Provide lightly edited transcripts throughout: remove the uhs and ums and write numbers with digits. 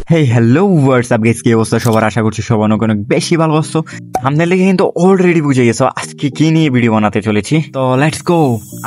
Hey hello WhatsApp guys, কি অবস্থা সবার? আশা করছি সবাই অনেক অনেক বেশি ভালো আছো। আমাদের লিগে কিন্তু অলরেডি বুঝে গেছো আজকে কি নিয়ে ভিডিও বানাতে চলেছি। তো লেটস গো।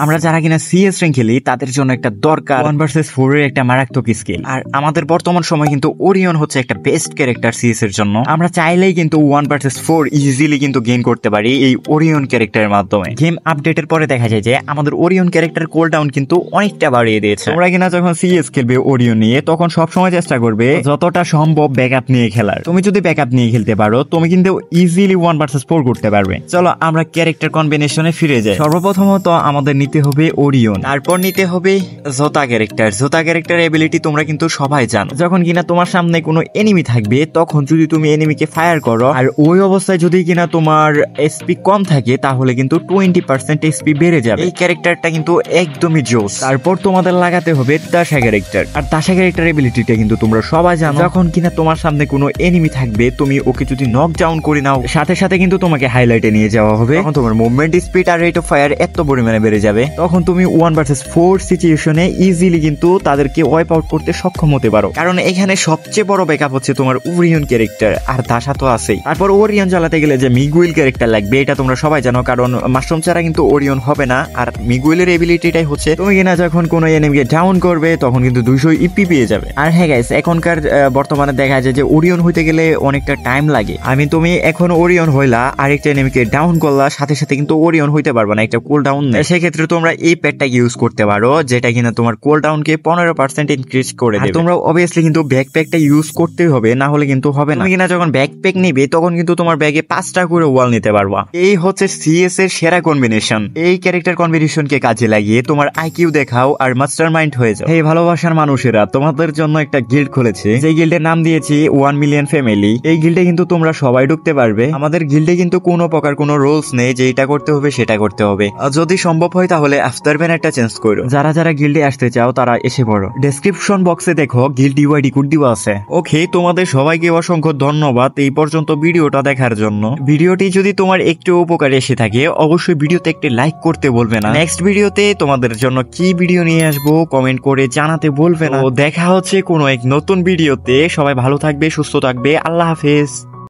আমরা যারা কিনা সিএস র্যাঙ্ক খেলি তাদের জন্য একটা দরকার 1 vs 4 এর একটা মারাত্মক স্কিল। আর আমাদের বর্তমান সময় কিন্তু ওরিয়ন হচ্ছে একটা বেস্ট ক্যারেক্টার সিএস এর জন্য। আমরা চাইলেই কিন্তু 1 vs 4 ইজিলি কিন্তু গেইন করতে পারি এই ওরিয়ন ক্যারেক্টারের মাধ্যমে। গেম আপডেটের পরে দেখা যায় যে আমাদের ওরিয়ন ক্যারেক্টার কোল ডাউন কিন্তু অনেকটা বাড়িয়ে দিয়েছে। তোমরা কিনা যখন সিএস খেলবে ওরিয়ন নিয়ে তখন সবসময় চেষ্টা করবে যতটা সম্ভব ব্যাকআপ নিয়ে খেলার। তুমি যদি ব্যাকআপ নিয়ে খেলতে পারো তুমি কিন্তু ইজিলি 1 vs 4 করতে পারবে। চলো আমরা ক্যারেক্টার কম্বিনেশনে ফিরে যাই। সর্বপ্রথমত আমাদের নিতে হবে ওরিয়ন, তারপর নিতে হবে জোতা ক্যারেক্টার। জোতা ক্যারেক্টার এবিলিটি তোমরা কিন্তু সবাই জানো। যখন কিনা তোমার সামনে কোনো এনিমি থাকবে তখন যদি তুমি এনিমিকে ফায়ার করো আর ওই অবস্থায় যদি কিনা তোমার এসপি কম থাকে তাহলে কিন্তু 20% এসপি বেড়ে যাবে। এই ক্যারেক্টারটা কিন্তু একদমই জোস। তারপর তোমাদের লাগাতে হবে দাসা ক্যারেক্টার। আর দাসা ক্যারেক্টার এবিলিটিটা কিন্তু তোমরা সবাই জানো। যখন কিনা তোমার সামনে কোনো এনিমি থাকবে তুমি ওকে যদি নক ডাউন করে নাও সাথে সাথে কিন্তু তোমাকে হাইলাইটে নিয়ে যাওয়া হবে। তখন তোমার মুভমেন্ট স্পিড আর রেট অফ ফায়ার এত পরিমাণে বেড়ে যাবে। তখন তুমি 1 vs 4 সিচুয়েশনে ইজিলি কিন্তু তাদেরকে ওয়াইপ আউট করতে সক্ষম হতে পারো। কারণ এখানে সবচেয়ে বড় ব্যাকআপ হচ্ছে তোমার ওরিয়ন ক্যারেক্টার, আর দাসা তো আছেই। তারপর ওরিয়ন চালাতে গেলে যে মিগুইল ক্যারেক্টার লাগবে এটা তোমরা সবাই জানো, কারণ মাশরুম ছাড়া কিন্তু ওরিয়ন হবে না। আর মিগুইলের এবিলিটিটাই হচ্ছে তুমি কিনা যখন কোনো এনিমিকে ডাউন করবে তখন কিন্তু 200 ইপি পেয়ে যাবে। আর হ্যাঁ গাইস, এখনকার বর্তমানে দেখা যায় যে ওরিয়ন হইতে গেলে অনেকটা টাইম লাগে। তুমি এখন ওরিয়ন হইলা আরেকটা এনিমিকে ডাউন করলা সাথে সাথে কিন্তু ওরিয়ন হইতে পারবে না, একটা কুল ডাউন নেই। সেক্ষেত্রে তোমরা এই প্যাডটা ইউজ করতে পারো যেটা কিনা তোমার কুল ডাউনকে 15% ইনক্রিজ করে দেবে। তোমরা অবভিয়াসলি কিন্তু ব্যাকপ্যাকটা ইউজ করতেই হবে, না হলে কিন্তু হবে না। তুমি কিনা যখন ব্যাকপ্যাক নিবে তখন কিন্তু তোমার ব্যাগে 5টা করে ওয়াল নিতে পারবা। এই হচ্ছে সিএস এর সেরা কম্বিনেশন। এই ক্যারেক্টার কম্বিনেশনকে কাজে লাগিয়ে তোমার আইকিউ দেখাও আর মাস্টারমাইন্ড হয়ে যাও। এই ভালোবাসার মানুষেরা তোমাদের জন্য একটা গিল্ড খুলেছে, যে গিল্ডের নাম দিয়েছি 1 মিলিয়ন ফ্যামিলি। এই গিল্ডে কিন্তু তোমরা সবাই ঢুকতে পারবে। আমাদের গিল্ডে কিন্তু কোনো প্রকার কোনো রুলস নেই যে এটা করতে হবে সেটা করতে হবে। যদি সম্ভব হয় তাহলে আফটার ব্যানারটা চেঞ্জ করো। যারা যারা গিল্ডে আসতে চাও তারা এসে পড়ো। ডেসক্রিপশন বক্সে দেখো গিল্ড ইউআইডি কোড দেওয়া আছে। ওকে, তোমাদের সবাইকে অসংখ্য ধন্যবাদ এই পর্যন্ত ভিডিওটা দেখার জন্য। ভিডিওটি যদি তোমার একটু উপকারে এসে থাকে অবশ্যই ভিডিওতে একটি লাইক করতে বলবে না। নেক্সট ভিডিওতে তোমাদের জন্য কি ভিডিও নিয়ে আসবো কমেন্ট করে জানাতে বলবে না। দেখা হচ্ছে কোনো এক নতুন ভিডিওতে। সবাই ভালো থাকবে, সুস্থ থাকবে। আল্লাহ হাফেজ।